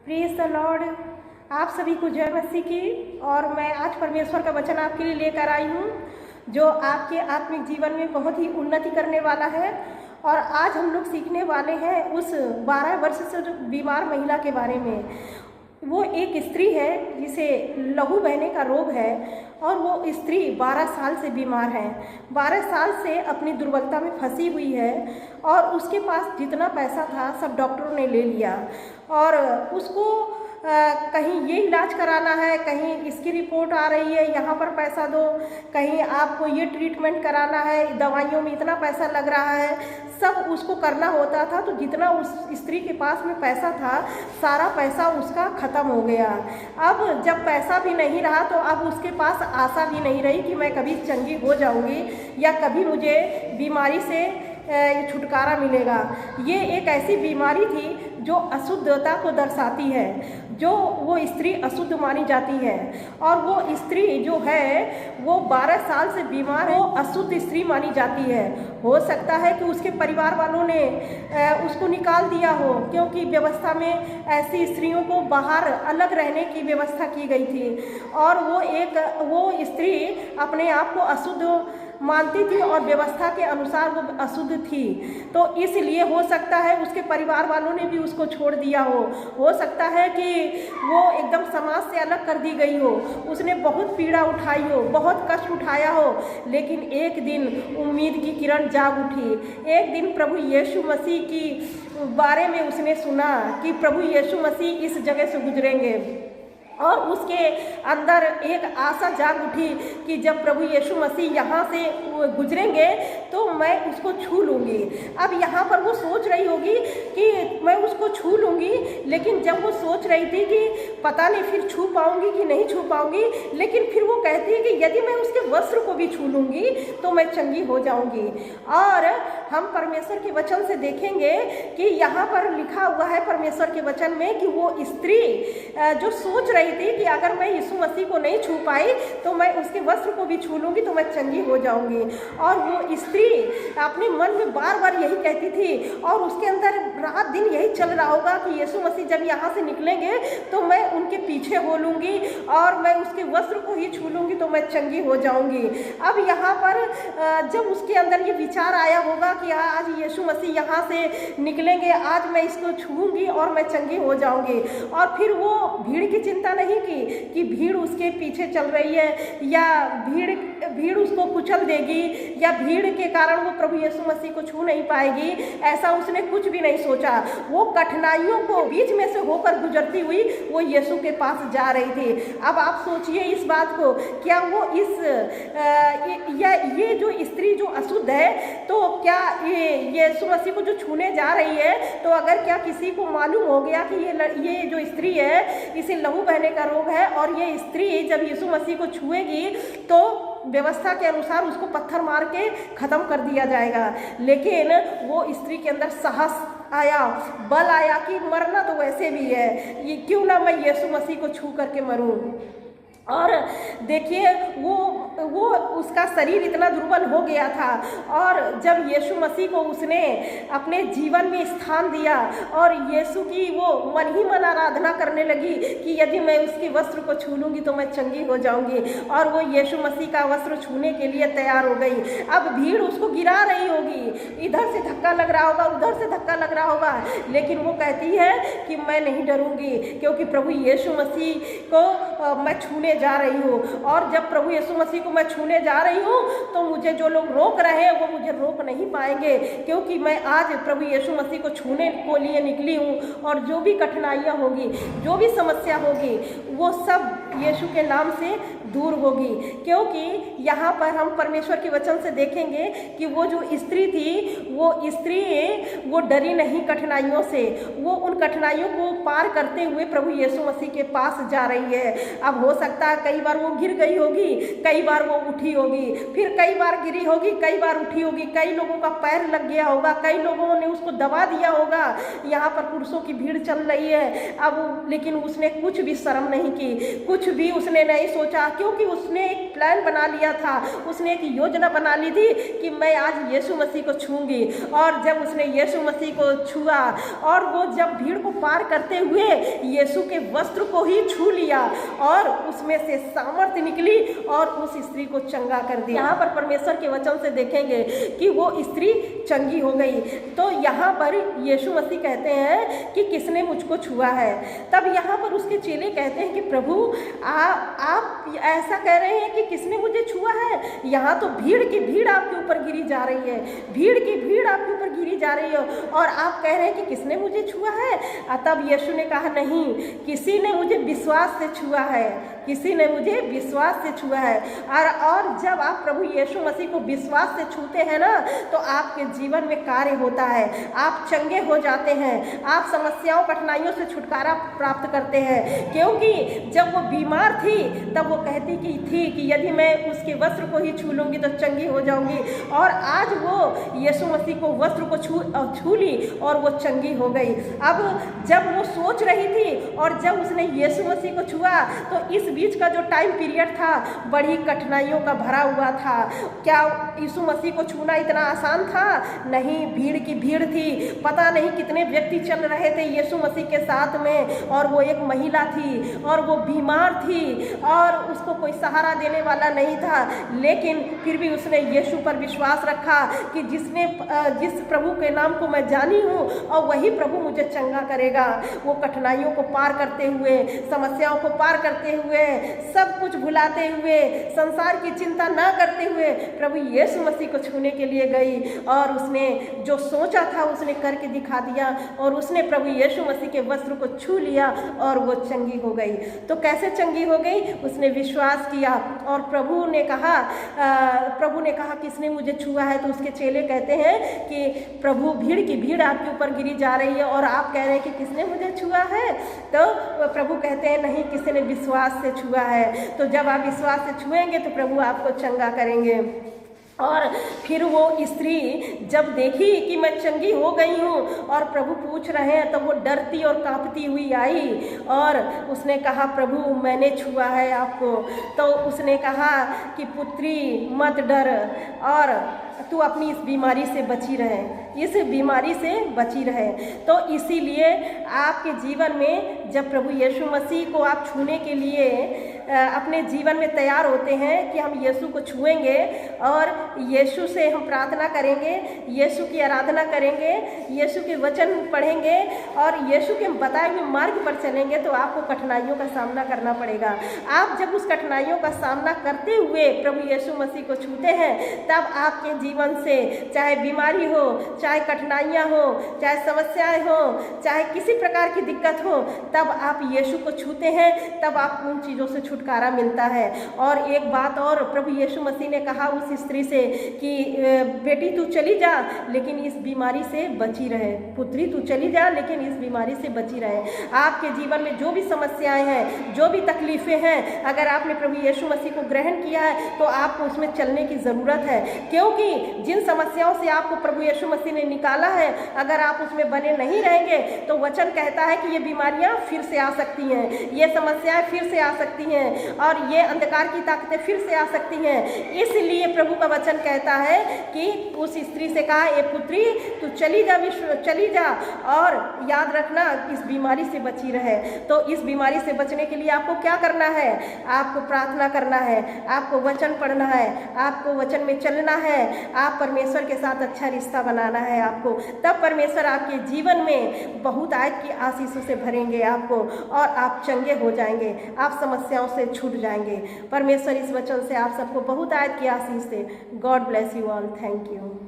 Praise the Lord. आप सभी को जय मसीह की। और मैं आज परमेश्वर का वचन आपके लिए लेकर आई हूँ जो आपके आत्मिक जीवन में बहुत ही उन्नति करने वाला है। और आज हम लोग सीखने वाले हैं उस 12 वर्ष से जो बीमार महिला के बारे में। वो एक स्त्री है जिसे लहू बहने का रोग है और वो स्त्री 12 साल से बीमार है। 12 साल से अपनी दुर्बलता में फंसी हुई है और उसके पास जितना पैसा था सब डॉक्टरों ने ले लिया और उसको कहीं ये इलाज कराना है, कहीं इसकी रिपोर्ट आ रही है यहाँ पर पैसा दो, कहीं आपको ये ट्रीटमेंट कराना है, दवाइयों में इतना पैसा लग रहा है, सब उसको करना होता था। तो जितना उस स्त्री के पास में पैसा था सारा पैसा उसका ख़त्म हो गया। अब जब पैसा भी नहीं रहा तो अब उसके पास आशा भी नहीं रही कि मैं कभी चंगी हो जाऊंगी या कभी मुझे बीमारी से छुटकारा मिलेगा। ये एक ऐसी बीमारी थी जो अशुद्धता को दर्शाती है, जो वो स्त्री अशुद्ध मानी जाती है। और वो स्त्री जो है वो 12 साल से बीमार है, वो अशुद्ध स्त्री मानी जाती है। हो सकता है कि उसके परिवार वालों ने उसको निकाल दिया हो, क्योंकि व्यवस्था में ऐसी स्त्रियों को बाहर अलग रहने की व्यवस्था की गई थी और वो स्त्री अपने आप को अशुद्ध मानती थी और व्यवस्था के अनुसार वो अशुद्ध थी। तो इसलिए हो सकता है उसके परिवार वालों ने भी उसको छोड़ दिया हो सकता है कि वो एकदम समाज से अलग कर दी गई हो, उसने बहुत पीड़ा उठाई हो, बहुत कष्ट उठाया हो। लेकिन एक दिन उम्मीद की किरण जाग उठी। एक दिन प्रभु यीशु मसीह की बारे में उसने सुना कि प्रभु यीशु मसीह इस जगह से गुजरेंगे और उसके अंदर एक आशा जाग उठी कि जब प्रभु यीशु मसीह यहाँ से गुजरेंगे तो मैं उसको छू लूँगी। अब यहाँ पर वो सोच रही होगी कि मैं उसको छू लूँगी, लेकिन जब वो सोच रही थी कि पता नहीं फिर छू पाऊँगी कि नहीं छू पाऊँगी, लेकिन फिर वो कहती है कि यदि मैं उसके वस्त्र को भी छू लूँगी तो मैं चंगी हो जाऊँगी। और हम परमेश्वर के वचन से देखेंगे कि यहाँ पर लिखा हुआ है परमेश्वर के वचन में कि वो स्त्री जो सोच रही थी कि अगर मैं यीशु मसीह को नहीं छू पाई तो मैं उसके वस्त्र को भी छू लूँगी तो मैं चंगी हो जाऊँगी। और वो स्त्री अपने मन में बार बार यही कहती थी और उसके अंदर रात दिन यही चल रहा होगा कि यीशु मसीह जब यहाँ से निकलेंगे तो मैं उनके पीछे हो लूँगी और मैं उसके वस्त्र को ही छू लूँगी तो मैं चंगी हो जाऊँगी। अब यहाँ पर जब उसके अंदर ये विचार आया होगा कि आज यीशु मसीह यहाँ से निकलेंगे, आज मैं इसको छूऊंगी और मैं चंगी हो जाऊँगी। और फिर वो भीड़ की चिंता नहीं की कि भीड़ उसके पीछे चल रही है या भीड़ उसको कुचल देगी या भीड़ के कारण वो प्रभु यीशु मसीह को छू नहीं पाएगी, ऐसा उसने कुछ भी नहीं सोचा। वो कठिनाइयों को बीच में से होकर गुजरती हुई वो यीशु के पास जा रही थी। अब आप सोचिए इस बात को, क्या वो ये जो स्त्री जो अशुद्ध है तो क्या ये यीशु मसीह को जो छूने जा रही है तो अगर क्या किसी को मालूम हो गया कि ये जो स्त्री है इसे लहू बहने का रोग है और ये स्त्री जब यीशु मसीह को छुएगी तो व्यवस्था के अनुसार उसको पत्थर मार के ख़त्म कर दिया जाएगा। लेकिन वो स्त्री के अंदर साहस आया, बल आया कि मरना तो वैसे भी है, ये क्यों ना मैं यीशु मसीह को छू करके मरूं। और देखिए वो उसका शरीर इतना दुर्बल हो गया था और जब यीशु मसीह को उसने अपने जीवन में स्थान दिया और यीशु की वो मन ही मन आराधना करने लगी कि यदि मैं उसके वस्त्र को छू लूँगी तो मैं चंगी हो जाऊँगी, और वो यीशु मसीह का वस्त्र छूने के लिए तैयार हो गई। अब भीड़ उसको गिरा रही होगी, इधर से धक्का लग रहा होगा, उधर से धक्का लग रहा होगा, लेकिन वो कहती है कि मैं नहीं डरूंगी क्योंकि प्रभु यीशु मसीह को मैं छूने जा रही हूँ। और जब प्रभु यीशु मसीह को मैं छूने जा रही हूँ तो मुझे जो लोग रोक रहे हैं वो मुझे रोक नहीं पाएंगे, क्योंकि मैं आज प्रभु यीशु मसीह को छूने को लिए निकली हूँ। और जो भी कठिनाइयाँ होगी, जो भी समस्या होगी, वो सब यीशु के नाम से दूर होगी। क्योंकि यहाँ पर हम परमेश्वर के वचन से देखेंगे कि वो जो स्त्री थी वो डरी नहीं कठिनाइयों से, वो उन कठिनाइयों को पार करते हुए प्रभु यीशु मसीह के पास जा रही है। अब हो सकता है कई बार वो गिर गई होगी, कई बार वो उठी होगी, फिर कई बार गिरी होगी, कई बार उठी होगी, कई लोगों का पैर लग गया होगा, कई लोगों ने उसको दबा दिया होगा। यहाँ पर पुरुषों की भीड़ चल रही है अब, लेकिन उसने कुछ भी शर्म नहीं की, कुछ कुछ भी उसने नहीं सोचा, क्योंकि उसने एक प्लान बना लिया था, उसने एक योजना बना ली थी कि मैं आज यीशु मसीह को छूंगी। और जब उसने यीशु मसीह को छुआ और वो जब भीड़ को पार करते हुए यीशु के वस्त्र को ही छू लिया और उसमें से सामर्थ्य निकली और उस स्त्री को चंगा कर दिया। यहाँ पर परमेश्वर के वचन से देखेंगे कि वो स्त्री चंगी हो गई। तो यहाँ पर यीशु मसीह कहते हैं कि किसने मुझको छुआ है। तब यहाँ पर उसके चेले कहते हैं कि प्रभु आप ऐसा कह रहे हैं कि किसने मुझे छुआ है? यहाँ तो भीड़ की भीड़ आपके ऊपर गिरी जा रही है, भीड़ की भीड़ आपके ऊपर गिरी जा रही है और आप कह रहे हैं कि किसने मुझे छुआ है? तब यीशु ने कहा नहीं, किसी ने मुझे विश्वास से छुआ है, किसी ने मुझे विश्वास से छुआ है। और जब आप प्रभु यीशु मसीह को विश्वास से छूते हैं ना, तो आपके जीवन में कार्य होता है, आप चंगे हो जाते हैं, आप समस्याओं कठिनाइयों से छुटकारा प्राप्त करते हैं। क्योंकि जब वो बीमार थी तब वो कहती थी कि यदि मैं उसके वस्त्र को ही छू लूँगी तो चंगी हो जाऊँगी। और आज वो यीशु मसीह को वस्त्र को छू ली और वो चंगी हो गई। अब जब वो सोच रही थी और जब उसने यीशु मसीह को छुआ तो इस बीच का जो टाइम पीरियड था बड़ी कठिनाइयों का भरा हुआ था। क्या यीशु मसीह को छूना इतना आसान था? नहीं, भीड़ की भीड़ थी, पता नहीं कितने व्यक्ति चल रहे थे यीशु मसीह के साथ में, और वो एक महिला थी और वो बीमार थी और उसको कोई सहारा देने वाला नहीं था। लेकिन फिर भी उसने यीशु पर विश्वास रखा कि जिस प्रभु के नाम को मैं जानी हूँ और वही प्रभु मुझे चंगा करेगा। वो कठिनाइयों को पार करते हुए, समस्याओं को पार करते हुए, सब कुछ भुलाते हुए, संसार की चिंता ना करते हुए प्रभु यीशु मसीह को छूने के लिए गई और उसने जो सोचा था उसने करके दिखा दिया और उसने प्रभु यीशु मसीह के वस्त्र को छू लिया और वो चंगी हो गई। तो कैसे चंगी हो गई? उसने विश्वास किया और प्रभु ने कहा किसने मुझे छुआ है? तो उसके चेले कहते हैं कि प्रभु भीड़ की भीड़ आपके ऊपर गिरी जा रही है और आप कह रहे हैं कि किसने मुझे छुआ है? तो प्रभु कहते हैं नहीं, किसी ने विश्वास से छुआ है। तो जब आप विश्वास से छुएंगे तो प्रभु आपको चंगा करेंगे। और फिर वो स्त्री जब देखी कि मैं चंगी हो गई हूँ और प्रभु पूछ रहे हैं, तो वो डरती और कांपती हुई आई और उसने कहा प्रभु मैंने छुआ है आपको। तो उसने कहा कि पुत्री मत डर और तू अपनी इस बीमारी से बची रहे, इस बीमारी से बची रहे। तो इसीलिए आपके जीवन में जब प्रभु यीशु मसीह को आप छूने के लिए अपने जीवन में तैयार होते हैं कि हम यीशु को छुएंगे और यीशु से हम प्रार्थना करेंगे, यीशु की आराधना करेंगे, यीशु के वचन पढ़ेंगे और यीशु के बताए हुए मार्ग पर चलेंगे, तो आपको कठिनाइयों का सामना करना पड़ेगा। आप जब उस कठिनाइयों का सामना करते हुए प्रभु यीशु मसीह को छूते हैं, तब आपके जीवन से चाहे बीमारी हो, चाहे कठिनाइयाँ हो, चाहे समस्याएं हो, चाहे किसी प्रकार की दिक्कत हो, तब आप यीशु को छूते हैं, तब आपको उन चीज़ों से छुटकारा मिलता है। और एक बात और, प्रभु यीशु मसीह ने कहा उस स्त्री से कि बेटी तू चली जा लेकिन इस बीमारी से बची रहे, पुत्री तू चली जा लेकिन इस बीमारी से बची रहे। आपके जीवन में जो भी समस्याएं हैं, जो भी तकलीफ़ें हैं, अगर आपने प्रभु यीशु मसीह को ग्रहण किया है तो आपको उसमें चलने की ज़रूरत है। क्योंकि जिन समस्याओं से आपको प्रभु यीशु मसीह ने निकाला है, अगर आप उसमें बने नहीं रहेंगे तो वचन कहता है कि ये बीमारियां फिर से आ सकती हैं, ये समस्याएं फिर से आ सकती हैं और ये अंधकार की ताकतें फिर से आ सकती हैं। इसलिए प्रभु का वचन कहता है कि उस स्त्री से कहा, ए पुत्री तू चली जा और याद रखना इस बीमारी से बची रहे। तो इस बीमारी से बचने के लिए आपको क्या करना है? आपको प्रार्थना करना है, आपको वचन पढ़ना है, आपको वचन में चलना है, आप परमेश्वर के साथ अच्छा रिश्ता बनाना है आपको। तब परमेश्वर आपके जीवन में बहुत आयत की आशीषों से भरेंगे आपको और आप चंगे हो जाएंगे, आप समस्याओं से छूट जाएंगे। परमेश्वर इस वचन से आप सबको बहुत आयत की आशीष से। God bless you all. Thank you.